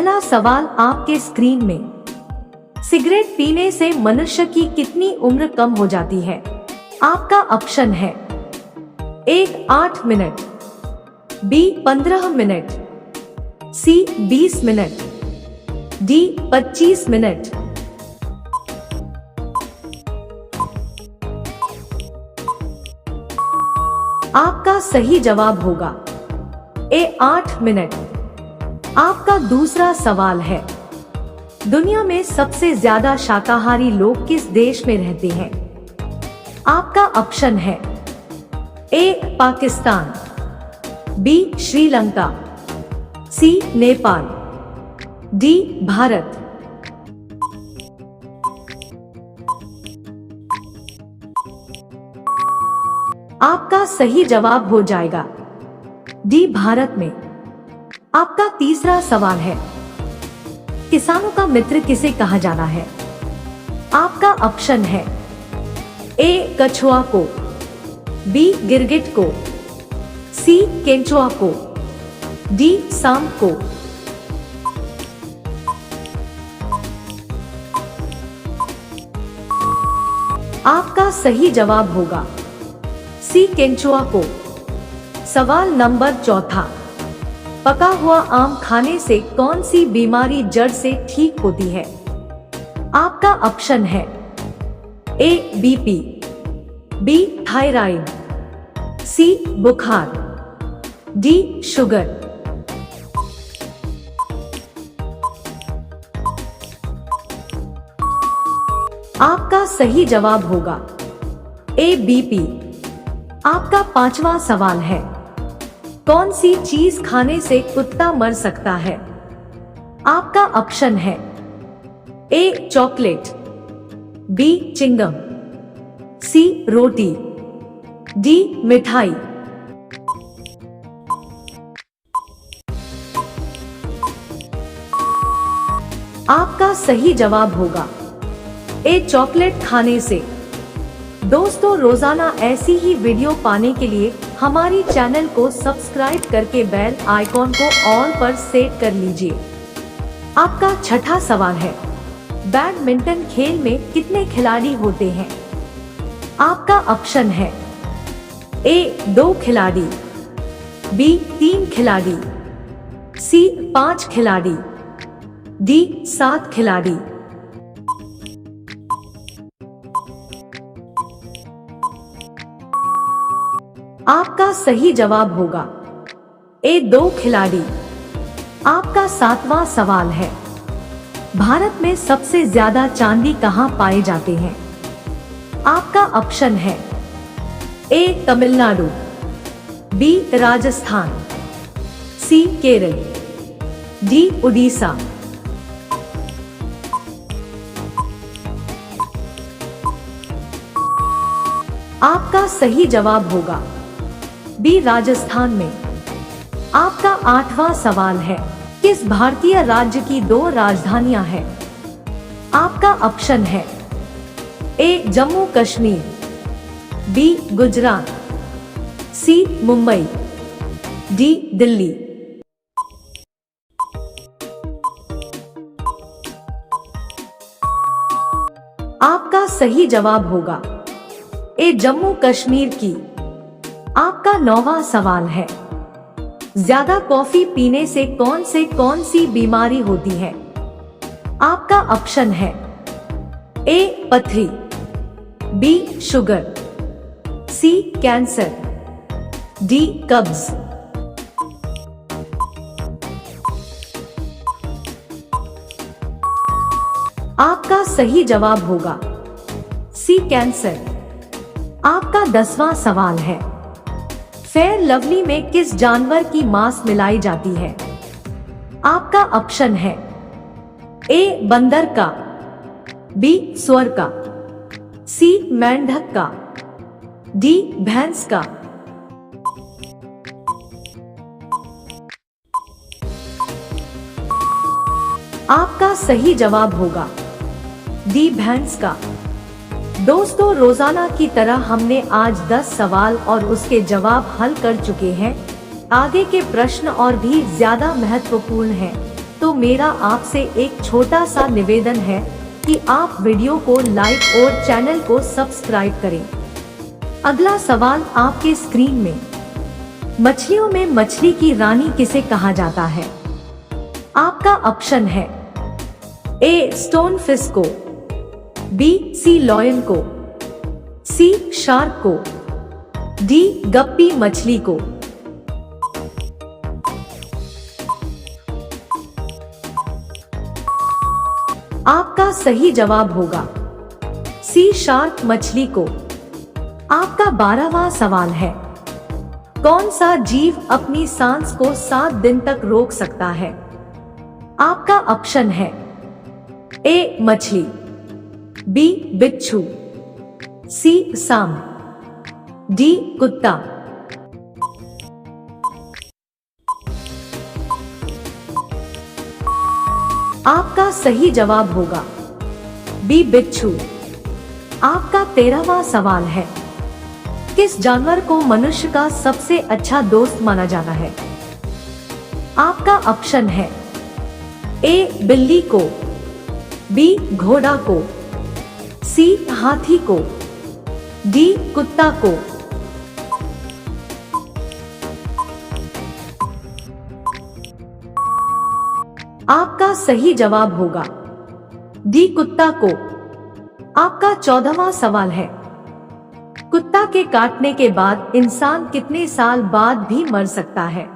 पहला सवाल आपके स्क्रीन में। सिगरेट पीने से मनुष्य की कितनी उम्र कम हो जाती है? आपका ऑप्शन है ए 8 मिनट, बी 15 मिनट, सी 20 मिनट, डी 25 मिनट। आपका सही जवाब होगा ए 8 मिनट। आपका दूसरा सवाल है, दुनिया में सबसे ज्यादा शाकाहारी लोग किस देश में रहते हैं? आपका ऑप्शन है ए पाकिस्तान, बी श्रीलंका, सी नेपाल, डी भारत। आपका सही जवाब हो जाएगा डी भारत में। आपका तीसरा सवाल है, किसानों का मित्र किसे कहा जाना है? आपका ऑप्शन है ए कछुआ को, बी गिरगिट को, सी केंचुआ को, डी सांप को। आपका सही जवाब होगा सी केंचुआ को। सवाल नंबर चौथा, पका हुआ आम खाने से कौन सी बीमारी जड़ से ठीक होती है? आपका ऑप्शन है ए बीपी, बी थायराइड, सी बुखार, डी शुगर। आपका सही जवाब होगा ए बीपी। आपका पांचवा सवाल है, कौन सी चीज खाने से कुत्ता मर सकता है? आपका ऑप्शन है ए चॉकलेट, बी चिंगम, सी रोटी, डी मिठाई। आपका सही जवाब होगा ए चॉकलेट खाने से। दोस्तों, रोजाना ऐसी ही वीडियो पाने के लिए हमारी चैनल को सब्सक्राइब करके बेल आइकॉन को ऑल पर सेट कर लीजिए। आपका छठा सवाल है, बैडमिंटन खेल में कितने खिलाड़ी होते हैं? आपका ऑप्शन है ए 2 खिलाड़ी, बी 3 खिलाड़ी, सी 5 खिलाड़ी, डी 7 खिलाड़ी। आपका सही जवाब होगा ए 2 खिलाड़ी। आपका सातवां सवाल है, भारत में सबसे ज्यादा चांदी कहां पाए जाते हैं? आपका ऑप्शन है ए तमिलनाडु, बी राजस्थान, सी केरल, डी उड़ीसा। आपका सही जवाब होगा बी राजस्थान में। आपका आठवां सवाल है, किस भारतीय राज्य की 2 राजधानियां हैं? आपका ऑप्शन है ए जम्मू कश्मीर, बी गुजरात, सी मुंबई, डी दिल्ली। आपका सही जवाब होगा ए जम्मू कश्मीर की। आपका 9वां सवाल है, ज्यादा कॉफी पीने से कौन सी बीमारी होती है? आपका ऑप्शन है ए पथरी, बी शुगर, सी कैंसर, डी कब्ज। आपका सही जवाब होगा सी कैंसर। आपका 10वां सवाल है, फेयर लवली में किस जानवर की मांस मिलाई जाती है? आपका ऑप्शन है ए बंदर का, बी सुअर का, सी मेंढक का, डी भैंस का। आपका सही जवाब होगा डी भैंस का। दोस्तों, रोजाना की तरह हमने आज 10 सवाल और उसके जवाब हल कर चुके हैं। आगे के प्रश्न और भी ज्यादा महत्वपूर्ण हैं। तो मेरा आपसे एक छोटा सा निवेदन है कि आप वीडियो को लाइक और चैनल को सब्सक्राइब करें। अगला सवाल आपके स्क्रीन में। मछलियों में मछली की रानी किसे कहा जाता है? आपका ऑप्शन है ए स्टोन फिश को, बी सी लॉयन को, सी शार्क को, डी गप्पी मछली को। आपका सही जवाब होगा सी शार्क मछली को। आपका 12वां सवाल है, कौन सा जीव अपनी सांस को 7 दिन तक रोक सकता है? आपका ऑप्शन है ए मछली, बी बिच्छू, सी सांप, डी कुत्ता। आपका सही जवाब होगा बी बिच्छू। आपका 13वां सवाल है, किस जानवर को मनुष्य का सबसे अच्छा दोस्त माना जाता है? आपका ऑप्शन है ए बिल्ली को, बी घोड़ा को, सी हाथी को, डी कुत्ता को। आपका सही जवाब होगा डी कुत्ता को। आपका 14वां सवाल है, कुत्ता के काटने के बाद इंसान कितने साल बाद भी मर सकता है?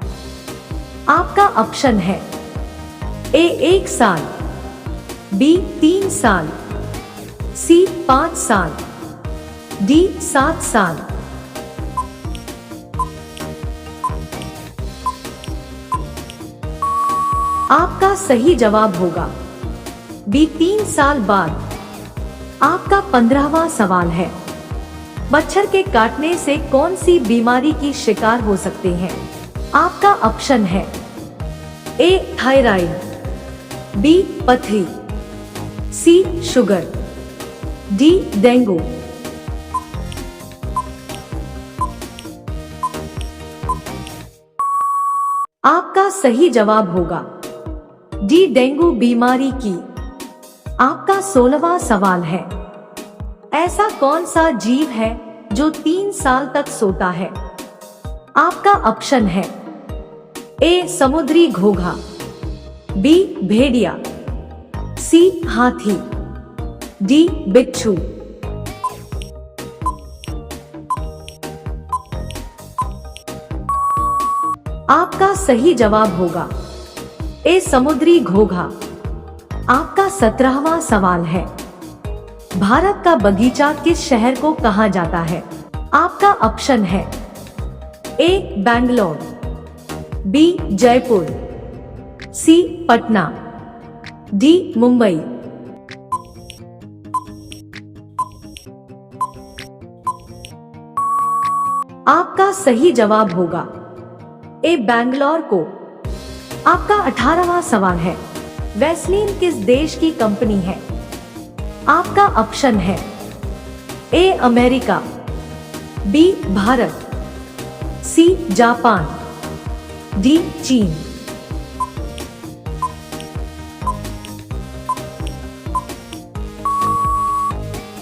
आपका ऑप्शन है ए 1 साल, बी 3 साल, सी 5 साल, डी 7 साल। आपका सही जवाब होगा बी 3 साल बाद। आपका 15वां सवाल है, मच्छर के काटने से कौन सी बीमारी की शिकार हो सकते हैं? आपका ऑप्शन है ए थायराइड, बी पथरी, सी शुगर, डी डेंगू। आपका सही जवाब होगा डी डेंगू बीमारी की। आपका 16वां सवाल है, ऐसा कौन सा जीव है जो 3 साल तक सोता है? आपका ऑप्शन है ए समुद्री घोंघा, बी भेड़िया, सी हाथी, डी बिच्छू। आपका सही जवाब होगा ए समुद्री घोंघा। आपका 17वां सवाल है, भारत का बगीचा किस शहर को कहा जाता है? आपका ऑप्शन है ए बैंगलोर, बी जयपुर, सी पटना, डी मुंबई। आपका सही जवाब होगा ए बैंगलोर को। आपका 18वां सवाल है, वैसलीन किस देश की कंपनी है? आपका ऑप्शन है A America, B Bharat, C Japan, D चीन।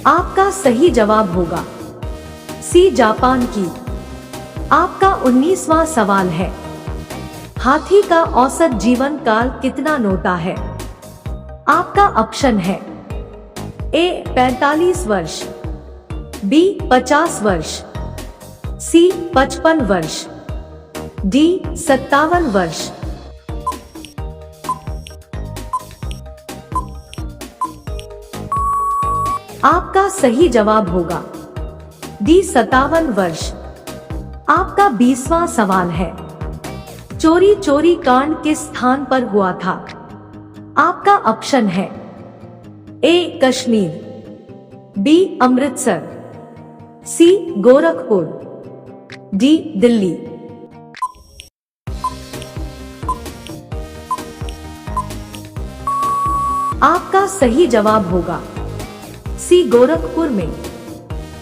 आपका सही जवाब होगा सी जापान की। आपका 19वां सवाल है, हाथी का औसत जीवन काल कितना होता है? आपका ऑप्शन है ए 45 वर्ष, बी 50 वर्ष, सी 55 वर्ष, डी 57 वर्ष। आपका सही जवाब होगा डी 57 वर्ष। आपका 20वां सवाल है, चोरी चोरी कांड किस स्थान पर हुआ था? आपका ऑप्शन है ए कश्मीर, बी अमृतसर, सी गोरखपुर, डी दिल्ली। आपका सही जवाब होगा सी गोरखपुर में।